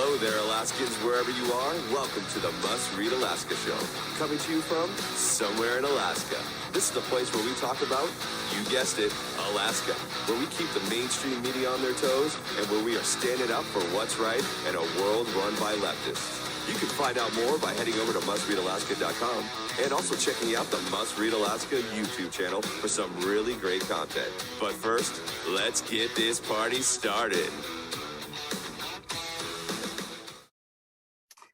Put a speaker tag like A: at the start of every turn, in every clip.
A: Hello there, Alaskans, wherever you are. Welcome to the Must Read Alaska Show. Coming to you from somewhere in Alaska. This is the place where we talk about, you guessed it, Alaska. Where we keep the mainstream media on their toes and where we are standing up for what's right in a world run by leftists. You can find out more by heading over to mustreadalaska.com and also checking out the Must Read Alaska YouTube channel for some really great content. But first, let's get this party started.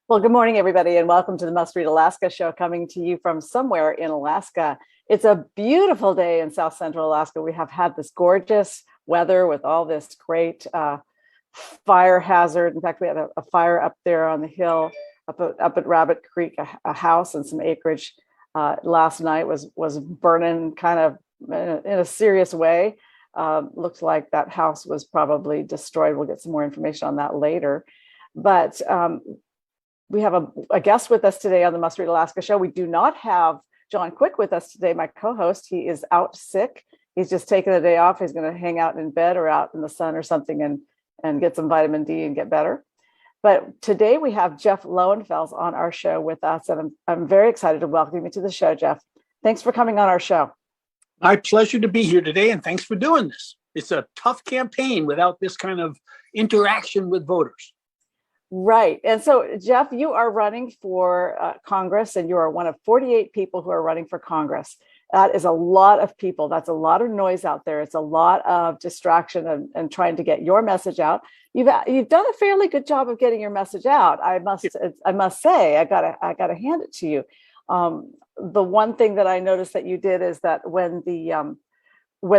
B: Well, good morning, everybody, and welcome to the Must Read Alaska show, coming to you from somewhere in Alaska. It's a beautiful day in South Central Alaska. We have had this gorgeous weather with all this great fire hazard. In fact, we had a fire up there on the hill up at Rabbit Creek, a house and some acreage last night was burning kind of in a serious way. Looked like that house was probably destroyed. We'll get some more information on that later. But we have a guest with us today on the Must Read Alaska show. We do not have John Quick with us today, my co-host. He is out sick. He's just taking a day off. He's going to hang out in bed or out in the sun or something and get some vitamin D and get better. But today we have Jeff Lowenfels on our show with us, and I'm very excited to welcome you to the show, Jeff. Thanks for coming on our show.
C: My pleasure to be here today, and thanks for doing this. It's a tough campaign without this kind of interaction with voters.
B: Right. And so, Jeff, you are running for Congress, and you are one of 48 people who are running for Congress. That is a lot of people. That's a lot of noise out there. It's a lot of distraction and trying to get your message out. You've done a fairly good job of getting your message out. I must say, I gotta hand it to you. The one thing that I noticed that you did is that when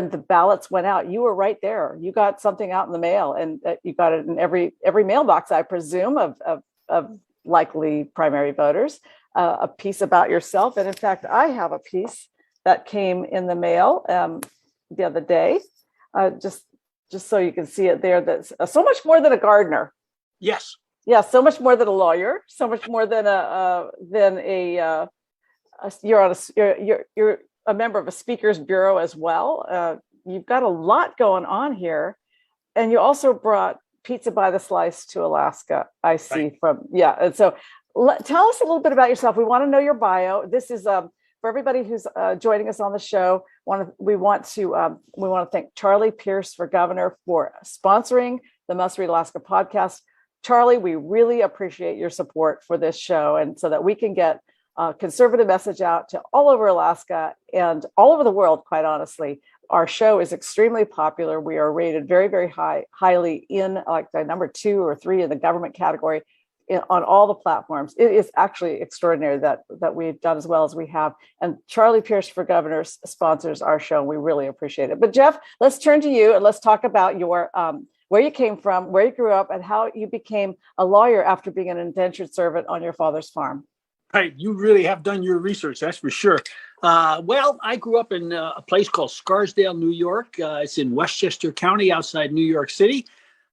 B: the ballots went out, you were right there. You got something out in the mail, and you got it in every mailbox, I presume, of likely primary voters, a piece about yourself. And in fact, I have a piece that came in the mail the other day, just so you can see it there. That's so much more than a gardener.
C: Yes.
B: Yeah, so much more than a lawyer. So much more than you're a member of a speaker's bureau as well. You've got a lot going on here. And you also brought pizza by the slice to Alaska, I see. Right. And so tell us a little bit about yourself. We want to know your bio. This is for everybody who's joining us on the show. We want to thank Charlie Pierce for governor for sponsoring the Must Read Alaska podcast. Charlie, we really appreciate your support for this show, and so that we can get conservative message out to all over Alaska and all over the world, quite honestly. Our show is extremely popular. We are rated very, very highly in like the number 2 or 3 in the government category on all the platforms. It is actually extraordinary that we've done as well as we have. And Charlie Pierce for Governor sponsors our show. And we really appreciate it. But Jeff, let's turn to you and let's talk about your where you came from, where you grew up, and how you became a lawyer after being an indentured servant on your father's farm.
C: Right. You really have done your research, that's for sure. Well, I grew up in a place called Scarsdale, New York. It's in Westchester County outside New York City.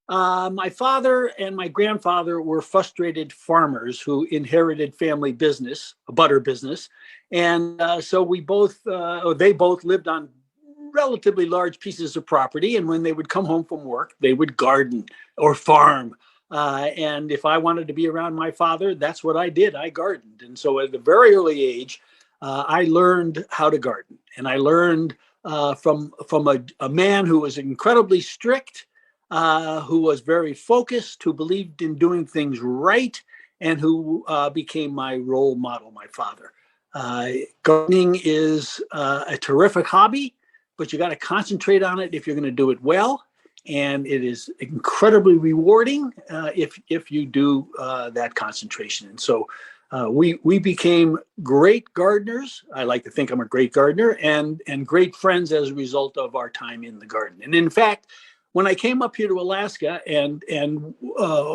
C: My father and my grandfather were frustrated farmers who inherited family business, a butter business. And so they both lived on relatively large pieces of property. And when they would come home from work, they would garden or farm. And if I wanted to be around my father, that's what I did. I gardened. And so at a very early age, I learned how to garden. And I learned from a man who was incredibly strict, who was very focused, who believed in doing things right, and who became my role model, my father. Gardening is a terrific hobby, but you got to concentrate on it if you're going to do it well. And it is incredibly rewarding if you do that concentration. And so we became great gardeners. I like to think I'm a great gardener, and great friends as a result of our time in the garden. And in fact, when I came up here to Alaska and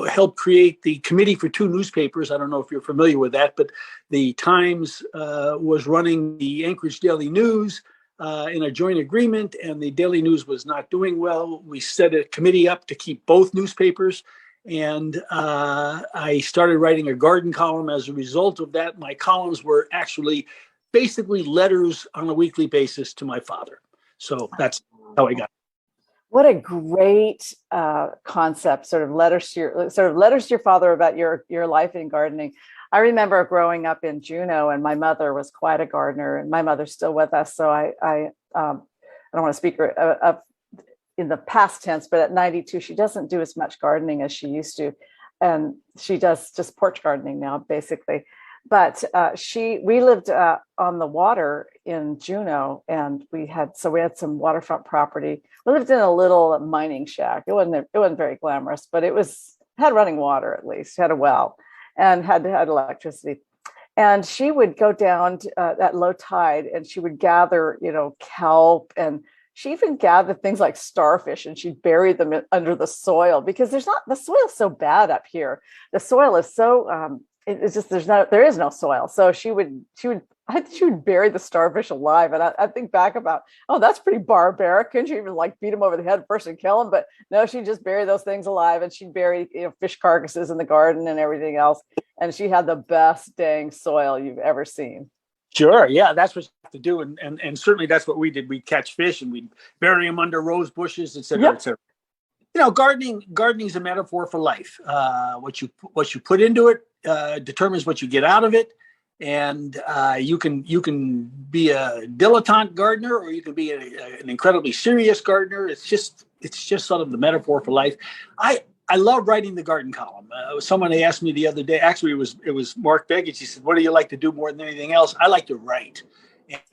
C: helped create the committee for 2 newspapers, I don't know if you're familiar with that, but the Times was running the Anchorage Daily News in a joint agreement, and the Daily News was not doing well. We set a committee up to keep both newspapers, and I started writing a garden column as a result of that. My columns were actually basically letters on a weekly basis to my father. So that's how I got it.
B: What a great concept! Sort of letters to your father about your life in gardening. I remember growing up in Juneau, and my mother was quite a gardener, and my mother's still with us. So I don't want to speak of in the past tense, but at 92, she doesn't do as much gardening as she used to, and she does just porch gardening now, basically. But we lived on the water in Juneau, and we had some waterfront property. We lived in a little mining shack. It wasn't very glamorous, but had running water, at least had a well, and had electricity. And she would go down at low tide, and she would gather, kelp, and she even gathered things like starfish, and she'd bury them under the soil, because the soil's so bad up here. The soil is so it's just there is no soil. So she would bury the starfish alive. And I think back about, oh, that's pretty barbaric. Couldn't you even beat them over the head first and kill them? But no, she'd just bury those things alive, and she'd bury fish carcasses in the garden and everything else. And she had the best dang soil you've ever seen.
C: Sure. Yeah, that's what you have to do. And certainly that's what we did. We'd catch fish and we'd bury them under rose bushes, et cetera, et cetera. Gardening is a metaphor for life. What you put into it determines what you get out of it. And you can be a dilettante gardener, or you can be an incredibly serious gardener. It's just sort of the metaphor for life. I love writing the garden column. Someone asked me the other day, actually it was Mark Beggett. He said, what do you like to do more than anything else? I like to write.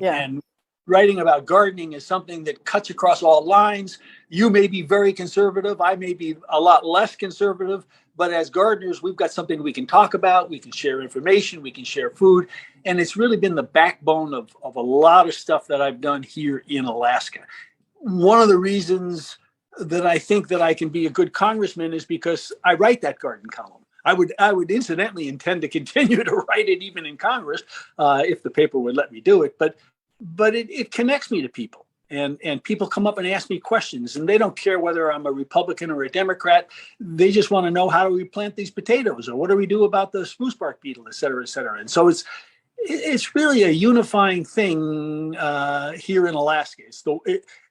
C: And writing about gardening is something that cuts across all lines. You may be very conservative. I may be a lot less conservative. But as gardeners, we've got something we can talk about. We can share information. We can share food. And it's really been the backbone of a lot of stuff that I've done here in Alaska. One of the reasons that I think that I can be a good congressman is because I write that garden column. I would incidentally intend to continue to write it even in Congress if the paper would let me do it. But it connects me to people. And people come up and ask me questions, and they don't care whether I'm a Republican or a Democrat. They just want to know, how do we plant these potatoes, or what do we do about the spruce bark beetle, et cetera, et cetera. And so it's really a unifying thing here in Alaska.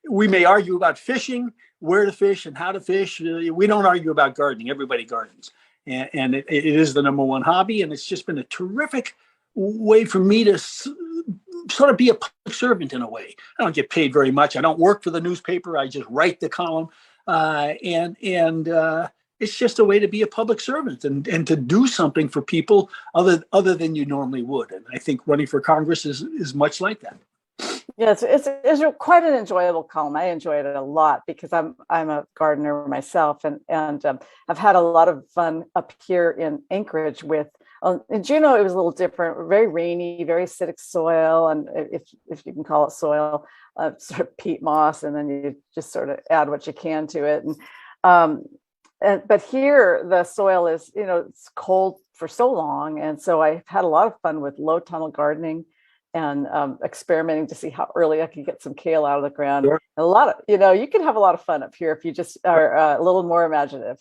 C: We may argue about fishing, where to fish and how to fish. We don't argue about gardening. Everybody gardens. And it is the number one hobby. And it's just been a terrific way for me to sort of be a public servant in a way. I don't get paid very much. I don't work for the newspaper. I just write the column. And it's just a way to be a public servant and to do something for people other than you normally would. And I think running for Congress is much like that.
B: Yeah, it's quite an enjoyable column. I enjoy it a lot because I'm a gardener myself, and I've had a lot of fun up here in Anchorage with. In Juneau, it was a little different, very rainy, very acidic soil, and if you can call it soil, sort of peat moss, and then you just sort of add what you can to it. But here the soil is, it's cold for so long, and so I've had a lot of fun with low tunnel gardening and experimenting to see how early I can get some kale out of the ground.
C: Sure.
B: A lot of, you can have a lot of fun up here if you just are a little more imaginative.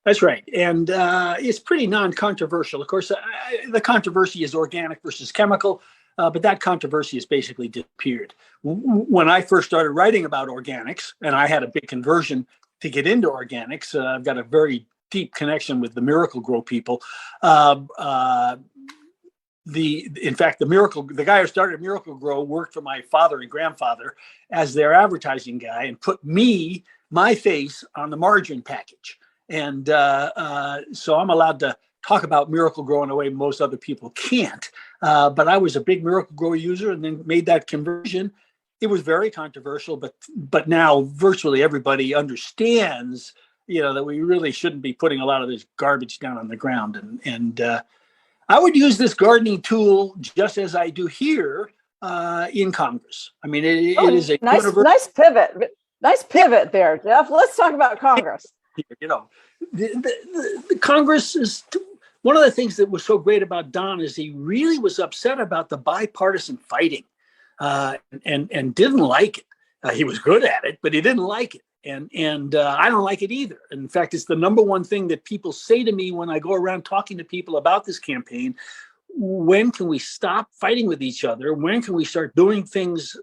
C: That's right. And it's pretty non-controversial. Of course, the controversy is organic versus chemical, but that controversy has basically disappeared. When I first started writing about organics, and I had a big conversion to get into organics, I've got a very deep connection with the Miracle-Gro people. The guy who started Miracle-Gro worked for my father and grandfather as their advertising guy and put my face on the margarine package. And so I'm allowed to talk about Miracle-Gro in a way most other people can't. But I was a big Miracle-Gro user and then made that conversion. It was very controversial, but now virtually everybody understands, that we really shouldn't be putting a lot of this garbage down on the ground. And I would use this gardening tool just as I do here in Congress. I mean, it is a
B: nice pivot. Nice pivot there, Jeff. Let's talk about Congress.
C: The Congress is one of the things that was so great about Don is he really was upset about the bipartisan fighting and didn't like it. He was good at it, but he didn't like it. And I don't like it either. In fact, it's the number one thing that people say to me when I go around talking to people about this campaign. When can we stop fighting with each other? When can we start doing things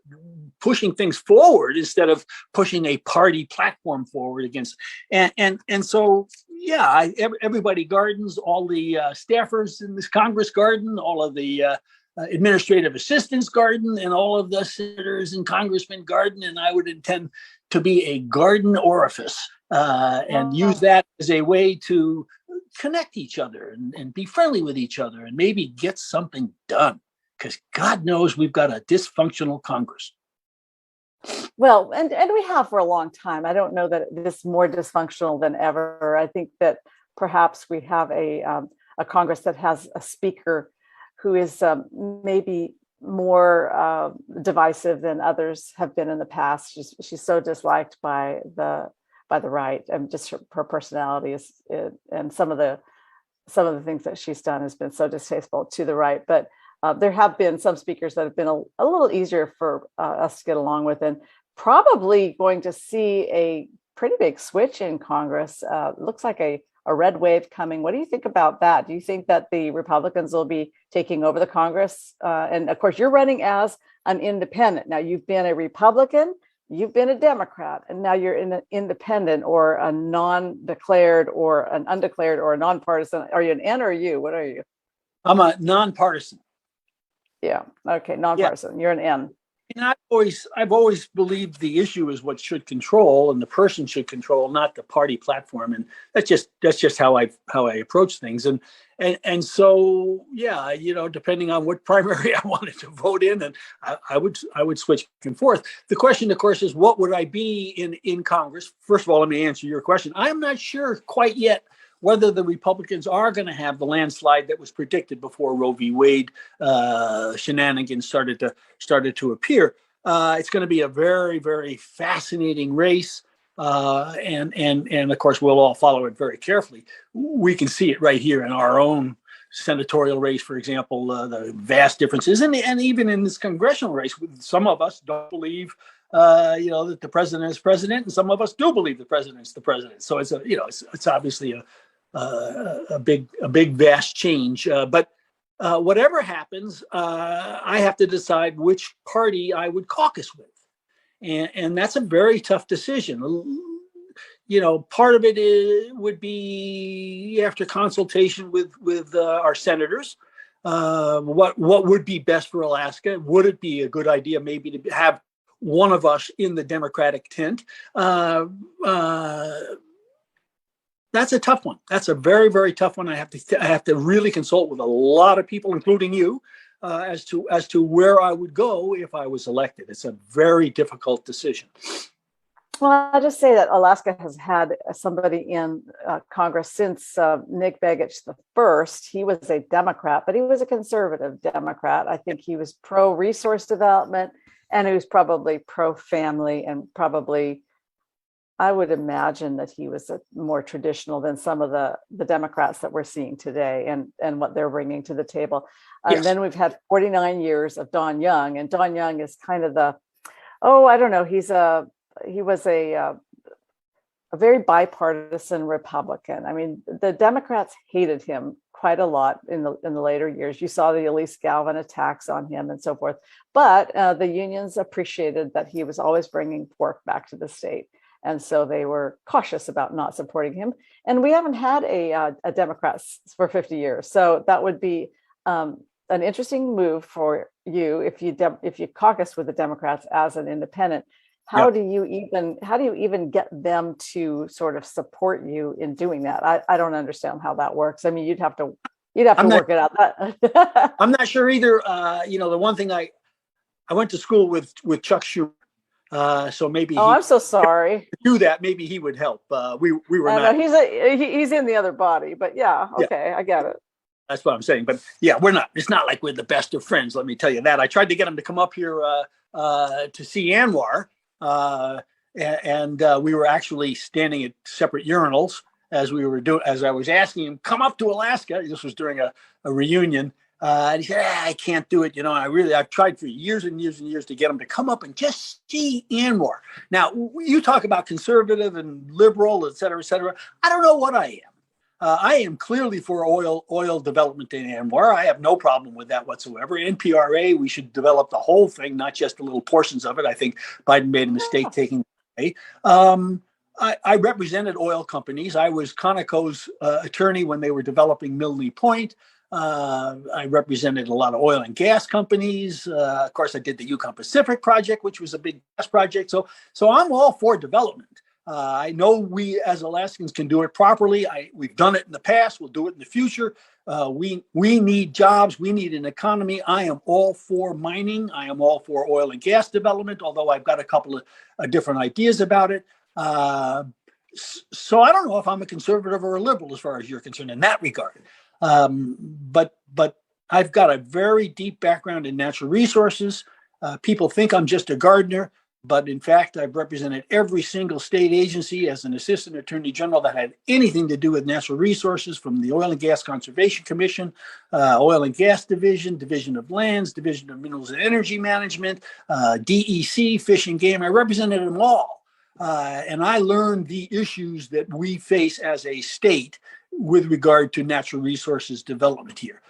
C: pushing things forward instead of pushing a party platform forward against. And so, yeah, everybody gardens, all the staffers in this Congress garden, all of the administrative assistants garden, and all of the senators and congressmen garden. And I would intend to be a garden orifice and use that as a way to connect each other and be friendly with each other and maybe get something done. Because God knows we've got a dysfunctional Congress.
B: Well, and we have for a long time. I don't know that it's more dysfunctional than ever. I think that perhaps we have a Congress that has a speaker who is maybe more divisive than others have been in the past. She's so disliked by the right, and just her personality is, and some of the things that she's done has been so distasteful to the right. But there have been some speakers that have been a little easier for us to get along with, and probably going to see a pretty big switch in Congress. Looks like a red wave coming. What do you think about that? Do you think that the Republicans will be taking over the Congress? And of course, you're running as an independent. Now, you've been a Republican, you've been a Democrat, and now you're in an independent or a non-declared or an undeclared or a nonpartisan. Are you an N or a U? What are you?
C: I'm a nonpartisan.
B: Yeah. Okay. Nonpartisan. Yeah. You're an N.
C: And I've always believed the issue is what should control, and the person should control, not the party platform. And that's just how I approach things. And so, yeah, depending on what primary I wanted to vote in, and I would switch back and forth. The question, of course, is what would I be in Congress? First of all, let me answer your question. I'm not sure quite yet whether the Republicans are going to have the landslide that was predicted before Roe v. Wade shenanigans started to appear. It's going to be a very, very fascinating race, and of course we'll all follow it very carefully. We can see it right here in our own senatorial race, for example, the vast differences, and even in this congressional race, some of us don't believe that the president is president, and some of us do believe the president's the president. So it's it's obviously a big vast change. But whatever happens, I have to decide which party I would caucus with, and that's a very tough decision. Part of it would be after consultation with our senators. What would be best for Alaska? Would it be a good idea maybe to have one of us in the Democratic tent? That's a tough one. That's a very, very tough one. I have to really consult with a lot of people, including you, as to where I would go if I was elected. It's a very difficult decision.
B: Well, I'll just say that Alaska has had somebody in Congress since Nick Begich the first. He was a Democrat, but he was a conservative Democrat. I think he was pro-resource development, and he was probably pro-family, and probably, I would imagine that he was more traditional than some of the Democrats that we're seeing today and what they're bringing to the table. Yes. And then we've had 49 years of Don Young, and Don Young is kind of I don't know, he was a very bipartisan Republican. I mean, the Democrats hated him quite a lot in the later years. You saw the Elise Galvin attacks on him and so forth. But the unions appreciated that he was always bringing pork back to the state. And so they were cautious about not supporting him. And we haven't had a Democrat for 50 years. So that would be an interesting move for you if you caucus with the Democrats as an independent. How do you even get them to sort of support you in doing that? I don't understand how that works. I mean, you'd have to work it out.
C: I'm not sure either. The one thing I went to school with Chuck Schumer. So maybe. Oh,
B: I'm so sorry.
C: Do that. Maybe he would help. We were not.
B: No, he's in the other body, but yeah. Okay, I get it.
C: That's what I'm saying. But yeah, we're not. It's not like we're the best of friends. Let me tell you that. I tried to get him to come up here to see Anwar, and we were actually standing at separate urinals as I was asking him, come up to Alaska. This was during a reunion. And he said, I can't do it. I've tried for years and years and years to get him to come up and just see Anwar. Now, you talk about conservative and liberal, et cetera, et cetera. I don't know what I am. I am clearly for oil development in Anwar. I have no problem with that whatsoever. NPRA, we should develop the whole thing, not just the little portions of it. I think Biden made a mistake taking it away. I represented oil companies. I was Conoco's attorney when they were developing Milne Point. I represented a lot of oil and gas companies. Of course, I did the Yukon Pacific project, which was a big gas project. So I'm all for development. I know we as Alaskans can do it properly. We've done it in the past. We'll do it in the future. We need jobs. We need an economy. I am all for mining. I am all for oil and gas development, although I've got a couple of different ideas about it. So I don't know if I'm a conservative or a liberal as far as you're concerned in that regard. But I've got a very deep background in natural resources. People think I'm just a gardener. But in fact, I've represented every single state agency as an assistant attorney general that had anything to do with natural resources, from the Oil and Gas Conservation Commission, Oil and Gas Division, Division of Lands, Division of Minerals and Energy Management, DEC, Fish and Game. I represented them all. And I learned the issues that we face as a state with regard to natural resources development here.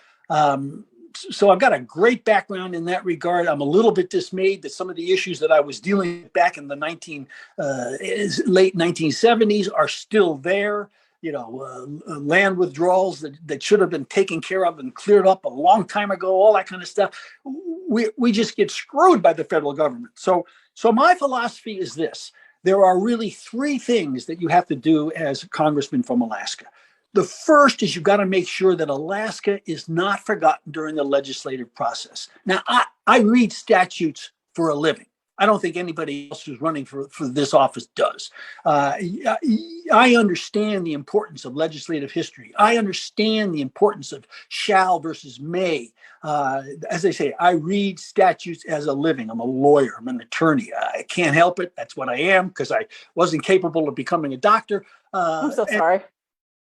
C: So I've got a great background in that regard. I'm a little bit dismayed that some of the issues that I was dealing with back in the late 1970s are still there. Land withdrawals that should have been taken care of and cleared up a long time ago, all that kind of stuff. We just get screwed by the federal government. So my philosophy is this. There are really three things that you have to do as a congressman from Alaska. The first is you've got to make sure that Alaska is not forgotten during the legislative process. Now, I read statutes for a living. I don't think anybody else who's running for this office does. I understand the importance of legislative history. I understand the importance of shall versus may. As I say, I read statutes as a living. I'm a lawyer. I'm an attorney. I can't help it. That's what I am because I wasn't capable of becoming a doctor.
B: I'm so sorry.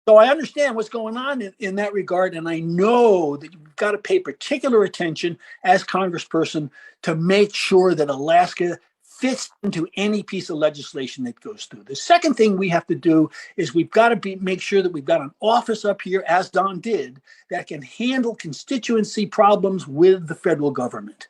C: So I understand what's going on in that regard, and I know that you've got to pay particular attention as congressperson to make sure that Alaska fits into any piece of legislation that goes through. The second thing we have to do is we've got to make sure that we've got an office up here, as Don did, that can handle constituency problems with the federal government.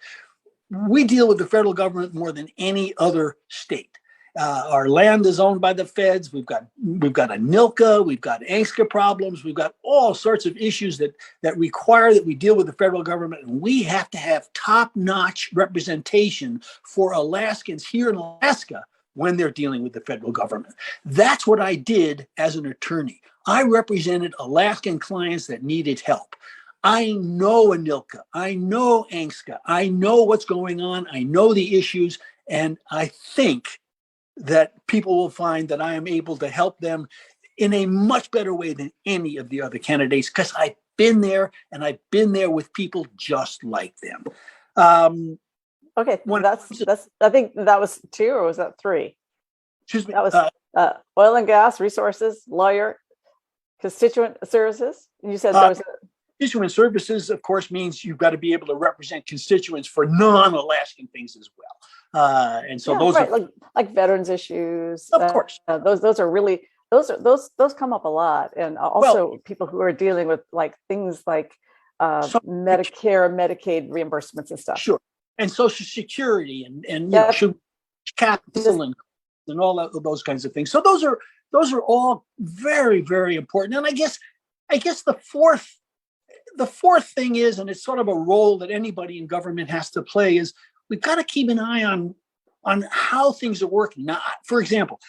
C: We deal with the federal government more than any other state. Our land is owned by the feds. We've got a NILCA. We've got ANCSA problems. We've got all sorts of issues that require that we deal with the federal government. And we have to have top-notch representation for Alaskans here in Alaska when they're dealing with the federal government. That's what I did as an attorney. I represented Alaskan clients that needed help. I know ANILCA. I know ANCSA. I know what's going on. I know the issues. And I think that people will find that I am able to help them in a much better way than any of the other candidates, because I've been there and I've been there with people just like them.
B: Okay, that's. I think that was 2, or was that 3?
C: Excuse me.
B: That was oil and gas, resources, lawyer, constituent services. You said there was.
C: Constituent services, of course, means you've got to be able to represent constituents for non-Alaskan things as well. And so those
B: right,
C: are
B: like veterans issues.
C: Of course,
B: those are really those come up a lot, and also people who are dealing with like things like Medicare, Medicaid reimbursements and stuff.
C: Sure, and Social Security and capital and all of those kinds of things. So those are all very, very important. And I guess the fourth thing is, and it's sort of a role that anybody in government has to play, is we've got to keep an eye on how things are working. Now, for example,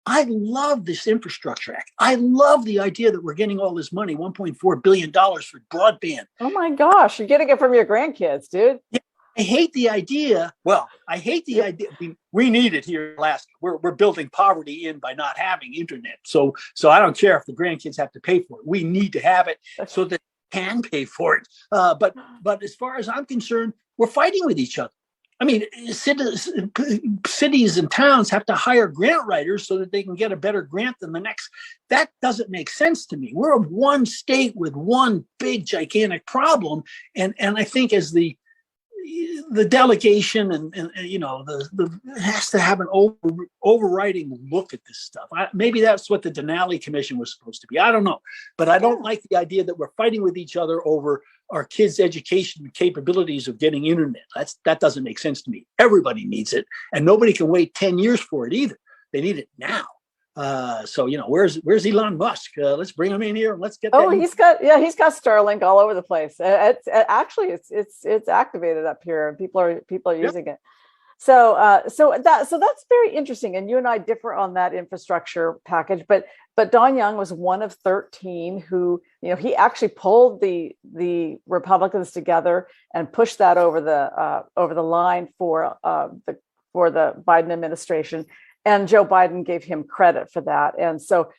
C: I love this Infrastructure Act. I love the idea that we're getting all this money, $1.4 billion for broadband.
B: Oh my gosh, you're getting it from your grandkids, dude.
C: Yeah, I hate the idea. Well, I hate the idea. We need it here in Alaska. We're building poverty in by not having internet. So I don't care if the grandkids have to pay for it. We need to have it so that they can pay for it. But as far as I'm concerned, we're fighting with each other. I mean, cities and towns have to hire grant writers so that they can get a better grant than the next. That doesn't make sense to me. We're one state with one big, gigantic problem. And I think as the the delegation and the it has to have an overriding look at this stuff. Maybe that's what the Denali Commission was supposed to be. I don't know, but I don't like the idea that we're fighting with each other over our kids' education and capabilities of getting internet. That doesn't make sense to me. Everybody needs it, and nobody can wait 10 years for it either. They need it now. So where's Elon Musk? Let's bring him in here and let's get.
B: He's got Starlink all over the place. It's activated up here, and people are using it. So that's very interesting. And you and I differ on that infrastructure package. But Don Young was one of 13 who, he actually pulled the Republicans together and pushed that over the line for the Biden administration. And Joe Biden gave him credit for that. And so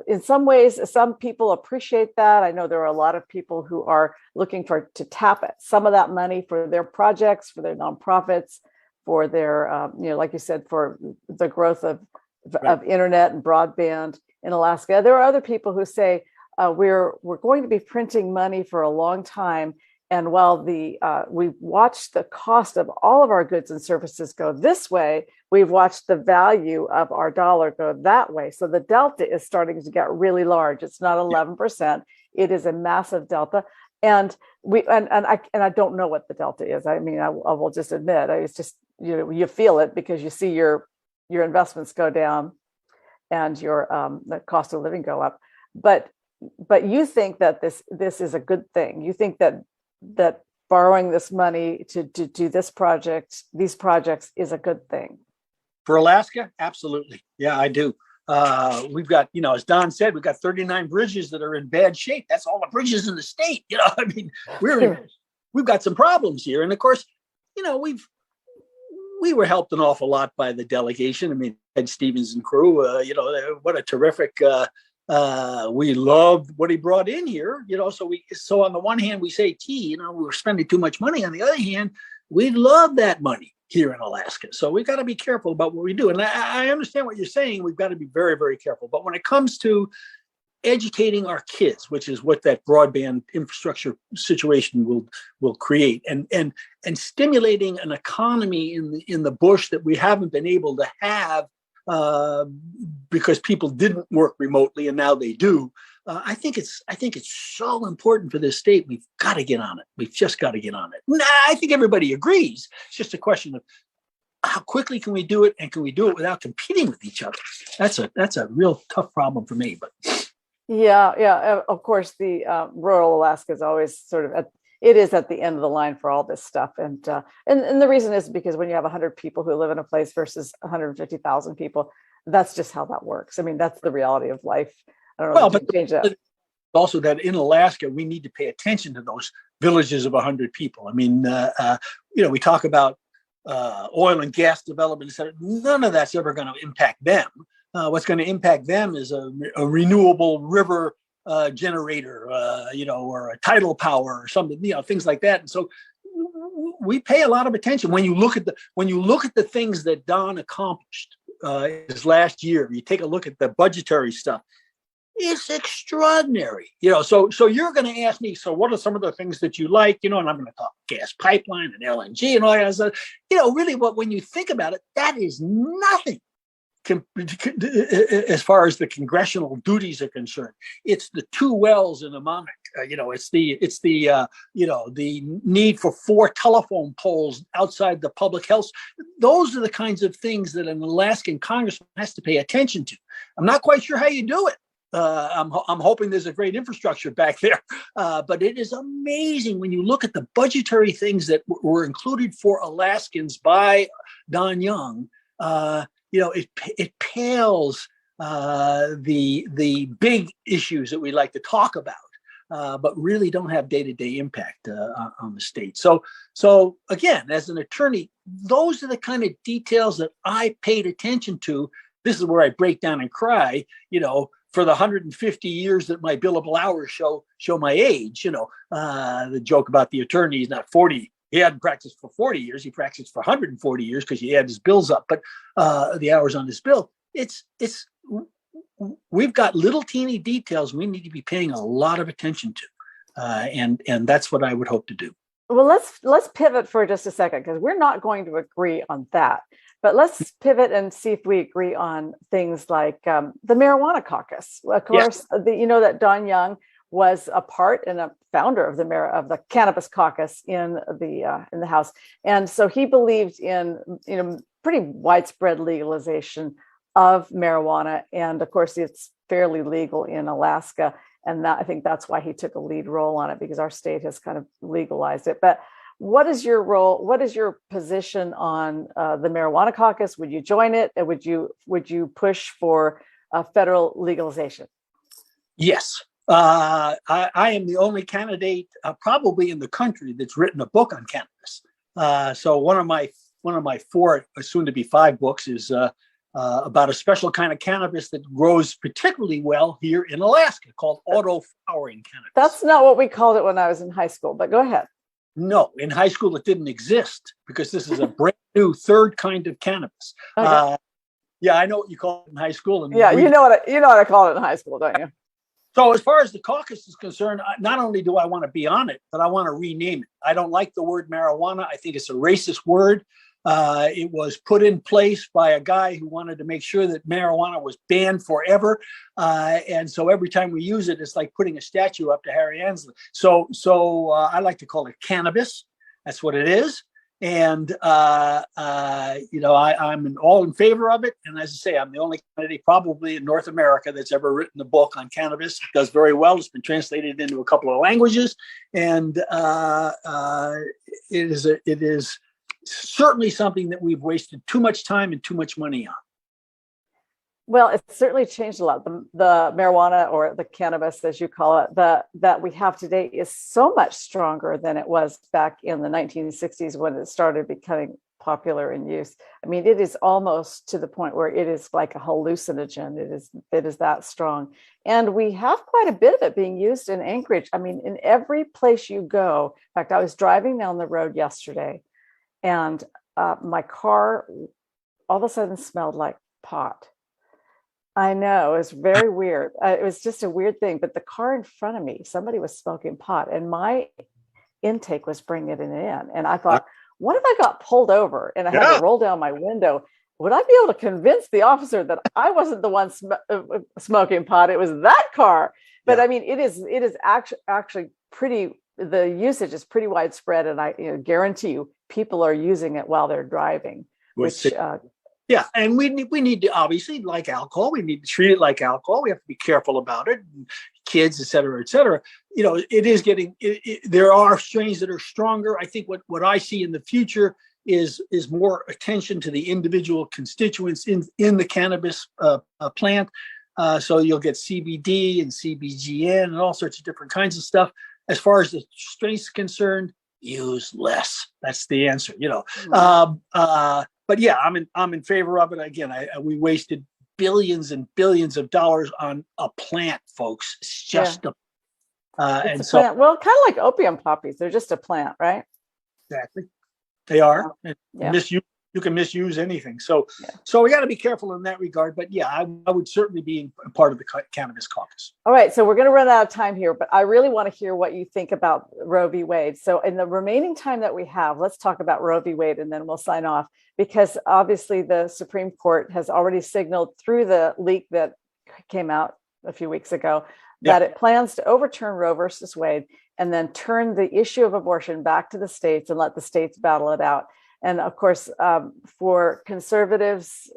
B: in some ways, some people appreciate that. I know there are a lot of people who are looking to tap some of that money for their projects, for their nonprofits, for their, like you said, for the growth of internet and broadband in Alaska. There are other people who say we're going to be printing money for a long time. And while we've watched the cost of all of our goods and services go this way, we've watched the value of our dollar go that way. So the delta is starting to get really large. It's not 11%. It is a massive delta. And I don't know what the delta is. I mean, I will just admit, it's just, you feel it because you see your investments go down and your the cost of living go up. But you think that this is a good thing. You think that borrowing this money to do these projects is a good thing.
C: For Alaska, absolutely. Yeah, I do. We've got, as Don said, we've got 39 bridges that are in bad shape. That's all the bridges in the state. I mean, we've got some problems here. And of course, we were helped an awful lot by the delegation. I mean, Ed Stevens and crew, what a terrific, we loved what he brought in here, so on the one hand, we say, we're spending too much money. On the other hand, we love that money here in Alaska. So we've got to be careful about what we do. And I understand what you're saying. We've got to be very, very careful. But when it comes to educating our kids, which is what that broadband infrastructure situation will create, and stimulating an economy in the bush that we haven't been able to have because people didn't work remotely and now they do. I think it's so important for this state. We've got to get on it. We've just got to get on it. I think everybody agrees. It's just a question of how quickly can we do it, and can we do it without competing with each other? That's a real tough problem for me. But
B: yeah. Of course, the rural Alaska is always sort of it is at the end of the line for all this stuff. And the reason is because when you have 100 people who live in a place versus 150,000 people, that's just how that works. I mean, that's the reality of life. I don't know.
C: Well, but change that. Also that in Alaska, we need to pay attention to those villages of 100 people. I mean, we talk about oil and gas development, etc. None of that's ever going to impact them. What's going to impact them is a renewable river generator, or a tidal power or something, things like that. And so we pay a lot of attention when you look at the things that Don accomplished his last year. You take a look at the budgetary stuff. It's extraordinary, So you're going to ask me, so what are some of the things that you like, and I'm going to talk gas pipeline and LNG and all that stuff. Really, when you think about it, that is nothing as far as the congressional duties are concerned. It's the 2 wells in Amonuk. It's the need for 4 telephone poles outside the public health. Those are the kinds of things that an Alaskan congressman has to pay attention to. I'm not quite sure how you do it. I'm hoping there's a great infrastructure back there, but it is amazing when you look at the budgetary things that were included for Alaskans by Don Young. It pales the big issues that we like to talk about, but really don't have day-to-day impact on the state. So again, as an attorney, those are the kind of details that I paid attention to. This is where I break down and cry, for the 150 years that my billable hours show my age. The joke about the attorney is not 40. He hadn't practiced for 40 years. He practiced for 140 years because he had his bills up. But the hours on his bill, we've got little teeny details we need to be paying a lot of attention to. And that's what I would hope to do.
B: Well, let's pivot for just a second, because we're not going to agree on that. But let's pivot and see if we agree on things like the Marijuana Caucus. Of course, yes. You know that Don Young was a part and a founder of the Cannabis Caucus in the House, and so he believed in pretty widespread legalization of marijuana, and of course it's fairly legal in Alaska. And I think that's why he took a lead role on it, because our state has kind of legalized it. But what is your role? What is your position on the Marijuana Caucus? Would you join it? And would you push for federal legalization?
C: Yes. I am the only candidate probably in the country that's written a book on cannabis. So one of my 4, soon to be 5 books is about a special kind of cannabis that grows particularly well here in Alaska, called auto-flowering cannabis.
B: That's not what we called it when I was in high school, but go ahead.
C: No, in high school it didn't exist, because this is a brand new 3rd kind of cannabis. Okay. Yeah, I know what you call it in high school. And
B: yeah, you know what I call it in high school, don't you?
C: So as far as the caucus is concerned, not only do I want to be on it, but I want to rename it. I don't like the word marijuana. I think it's a racist word. It was put in place by a guy who wanted to make sure that marijuana was banned forever. And so every time we use it, it's like putting a statue up to Harry Anslinger. So I like to call it cannabis. That's what it is. And, I'm all in favor of it. And as I say, I'm the only candidate probably in North America that's ever written a book on cannabis. It does very well. It's been translated into a couple of languages. And it is certainly something that we've wasted too much time and too much money on.
B: Well, it's certainly changed a lot. The marijuana, or the cannabis, as you call it, that we have today is so much stronger than it was back in the 1960s when it started becoming popular in use. I mean, it is almost to the point where it is like a hallucinogen. It is that strong. And we have quite a bit of it being used in Anchorage. I mean, in every place you go. In fact, I was driving down the road yesterday, and my car all of a sudden smelled like pot. I know, it was very weird. It was just a weird thing. But the car in front of me, somebody was smoking pot, and my intake was bringing it in. And I thought, what if I got pulled over and I had to roll down my window? Would I be able to convince the officer that I wasn't the one smoking pot? It was that car. But I mean, it is actually pretty. The usage is pretty widespread, and I guarantee you, people are using it while they're driving.
C: Yeah, and we need to, obviously, like alcohol, we need to treat it like alcohol. We have to be careful about it. Kids, et cetera, et cetera. It is getting. There are strains that are stronger. I think what I see in the future is more attention to the individual constituents in the cannabis plant. So you'll get CBD and CBGN and all sorts of different kinds of stuff. As far as the strains are concerned, use less. That's the answer. But yeah, I'm in favor of it. Again, we wasted billions and billions of dollars on a plant, folks. It's just a
B: plant. Well, kind of like opium poppies. They're just a plant, right?
C: Exactly. They are. Yeah. You can misuse anything. So we got to be careful in that regard. But yeah, I would certainly be a part of the Cannabis Caucus.
B: All right. So we're going to run out of time here, but I really want to hear what you think about Roe v. Wade. So in the remaining time that we have, let's talk about Roe v. Wade, and then we'll sign off, because obviously the Supreme Court has already signaled through the leak that came out a few weeks ago that it plans to overturn Roe versus Wade and then turn the issue of abortion back to the states and let the states battle it out. And of course, for conservatives,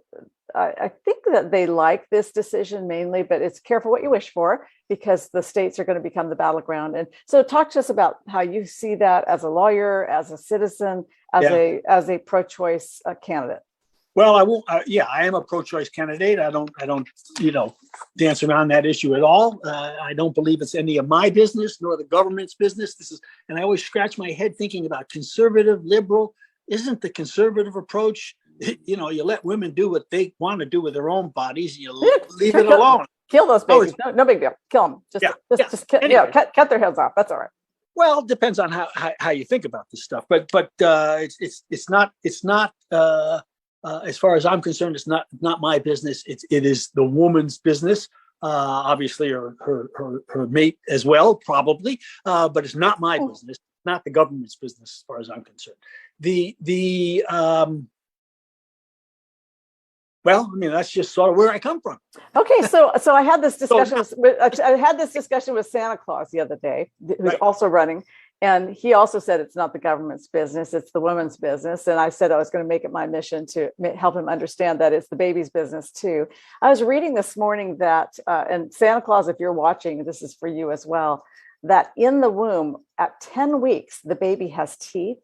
B: I think that they like this decision mainly, but it's careful what you wish for, because the states are going to become the battleground. And so talk to us about how you see that as a lawyer, as a citizen, as a pro-choice candidate.
C: Well, I won't. I am a pro-choice candidate. I don't, dance around that issue at all. I don't believe it's any of my business nor the government's business. And I always scratch my head thinking about conservative, liberal. Isn't the conservative approach, you let women do what they want to do with their own bodies, you leave it alone.
B: Kill those babies. No big deal. Kill them. Just anyway. Cut their heads off. That's all right.
C: Well, it depends on how you think about this stuff. But it's not as far as I'm concerned, it's not my business. It is the woman's business. Obviously her mate as well, probably. But it's not my business. not the government's business, as far as I'm concerned. Well, I mean, that's just sort of where I come from.
B: Okay, so I had this discussion with Santa Claus the other day, who's also running, and he also said it's not the government's business, it's the women's business. And I said I was going to make it my mission to help him understand that it's the baby's business too. I was reading this morning that, and Santa Claus, if you're watching, this is for you as well, that in the womb at 10 weeks, the baby has teeth,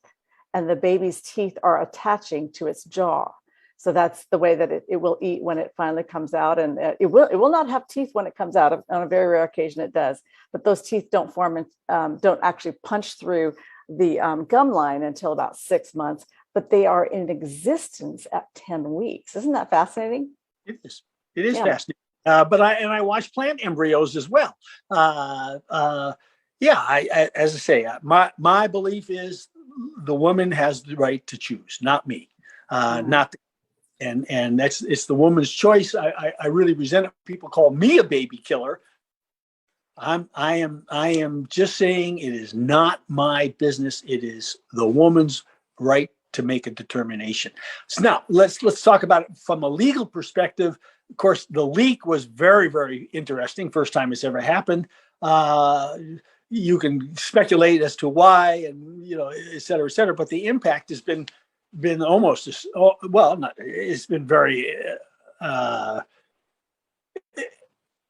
B: and the baby's teeth are attaching to its jaw. So that's the way that it will eat when it finally comes out, and it will not have teeth when it comes out. On a very rare occasion, it does, but those teeth don't form and don't actually punch through the gum line until about 6 months. But they are in existence at 10 weeks. Isn't that fascinating?
C: It is. It is fascinating. But I watch plant embryos as well. As I say, my belief is the woman has the right to choose, not me, not the. And it's the woman's choice. I really resent it. People call me a baby killer. I am just saying it is not my business. It is the woman's right to make a determination. So now let's talk about it from a legal perspective. Of course, the leak was very, very interesting. First time it's ever happened. You can speculate as to why, and et cetera, et cetera. But the impact has been almost it's been very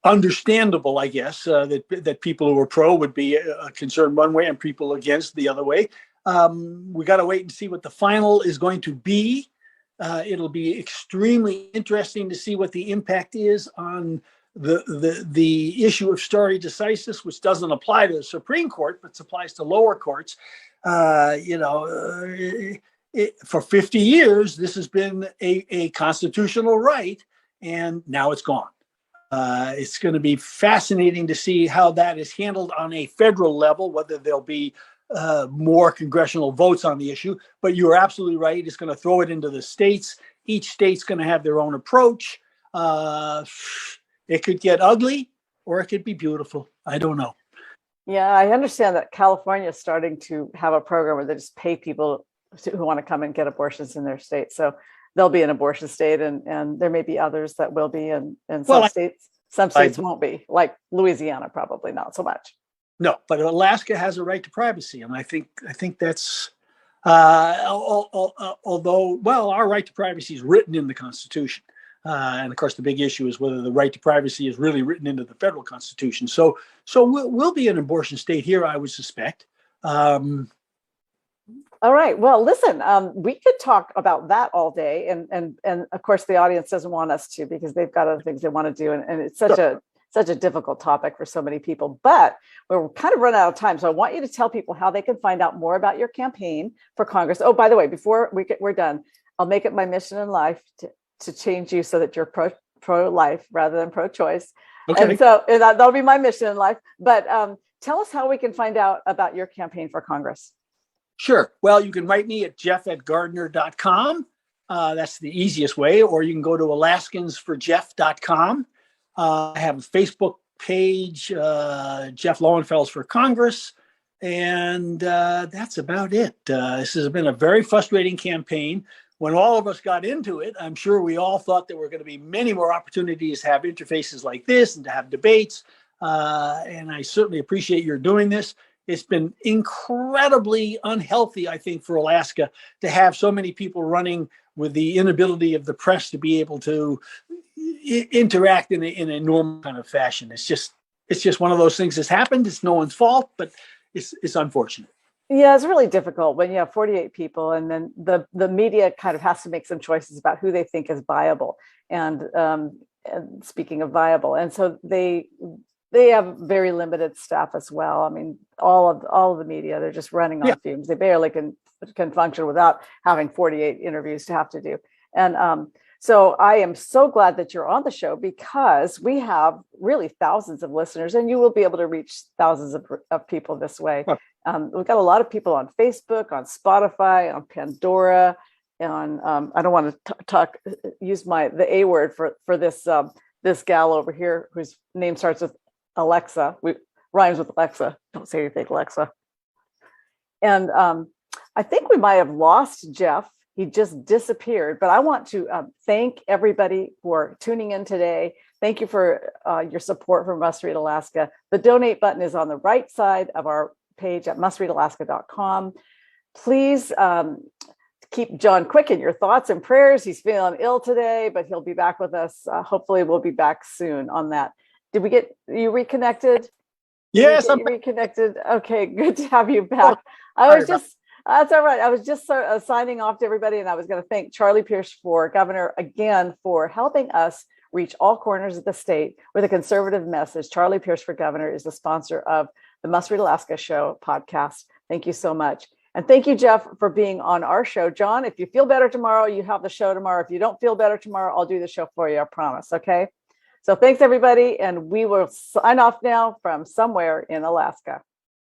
C: understandable, I guess, that people who are pro would be concerned one way and people against the other way. We got to wait and see what the final is going to be. It'll be extremely interesting to see what the impact is on the issue of stare decisis, which doesn't apply to the Supreme Court, but applies to lower courts. For 50 years, this has been a constitutional right, and now it's gone. It's going to be fascinating to see how that is handled on a federal level, whether there'll be more congressional votes on the issue. But you're absolutely right. It's going to throw it into the states. Each state's going to have their own approach. It could get ugly or it could be beautiful. I don't know.
B: Yeah, I understand that California is starting to have a program where they just pay people who want to come and get abortions in their state. So they'll be an abortion state, and there may be others that will be, and some states won't be, like Louisiana, probably not so much.
C: No, but Alaska has a right to privacy, and I think that's although our right to privacy is written in the Constitution, and of course the big issue is whether the right to privacy is really written into the federal Constitution. So we'll be an abortion state here, I would suspect.
B: All right. Well, listen, we could talk about that all day. And of course, the audience doesn't want us to, because they've got other things they want to do. And it's such a difficult topic for so many people. But we're kind of running out of time. So I want you to tell people how they can find out more about your campaign for Congress. Oh, by the way, before we're done, I'll make it my mission in life to change you so that you're pro-life rather than pro-choice. Okay. And so that'll be my mission in life. But tell us how we can find out about your campaign for Congress.
C: Sure. Well, you can write me at jeff@gardner.com. That's the easiest way. Or you can go to alaskansforjeff.com. I have a Facebook page, Jeff Lowenfels for Congress. And that's about it. This has been a very frustrating campaign. When all of us got into it, I'm sure we all thought there were going to be many more opportunities to have interfaces like this and to have debates. And I certainly appreciate your doing this. It's been incredibly unhealthy, I think, for Alaska to have so many people running with the inability of the press to be able to interact in a normal kind of fashion. It's just one of those things that's happened. It's no one's fault, but it's unfortunate.
B: Yeah, it's really difficult when you have 48 people, and then the media kind of has to make some choices about who they think is viable. And speaking of viable, and so they have very limited staff as well. I mean, all of the media, they're just running on fumes. They barely can function without having 48 interviews to have to do. And so I am so glad that you're on the show, because we have really thousands of listeners, and you will be able to reach thousands of people this way. We've got a lot of people on Facebook, on Spotify, on Pandora, and I don't want to use the A word for this gal over here whose name starts with Alexa. Rhymes with Alexa. Don't say anything, Alexa. And I think we might have lost Jeff. He just disappeared, but I want to thank everybody for tuning in today. Thank you for your support for Must Read Alaska. The donate button is on the right side of our page at mustreadalaska.com. Please keep John Quick in your thoughts and prayers. He's feeling ill today, but he'll be back with us. Hopefully we'll be back soon on that. Did we get you reconnected?
C: Yes, I'm
B: reconnected. Okay, good to have you back. That's all right. I was just signing off to everybody, and I was going to thank Charlie Pierce for governor again for helping us reach all corners of the state with a conservative message. Charlie Pierce for governor is the sponsor of the Must Read Alaska Show podcast. Thank you so much. And thank you, Jeff, for being on our show. John, if you feel better tomorrow, you have the show tomorrow. If you don't feel better tomorrow, I'll do the show for you. I promise. Okay. So thanks, everybody. And we will sign off now from somewhere in Alaska.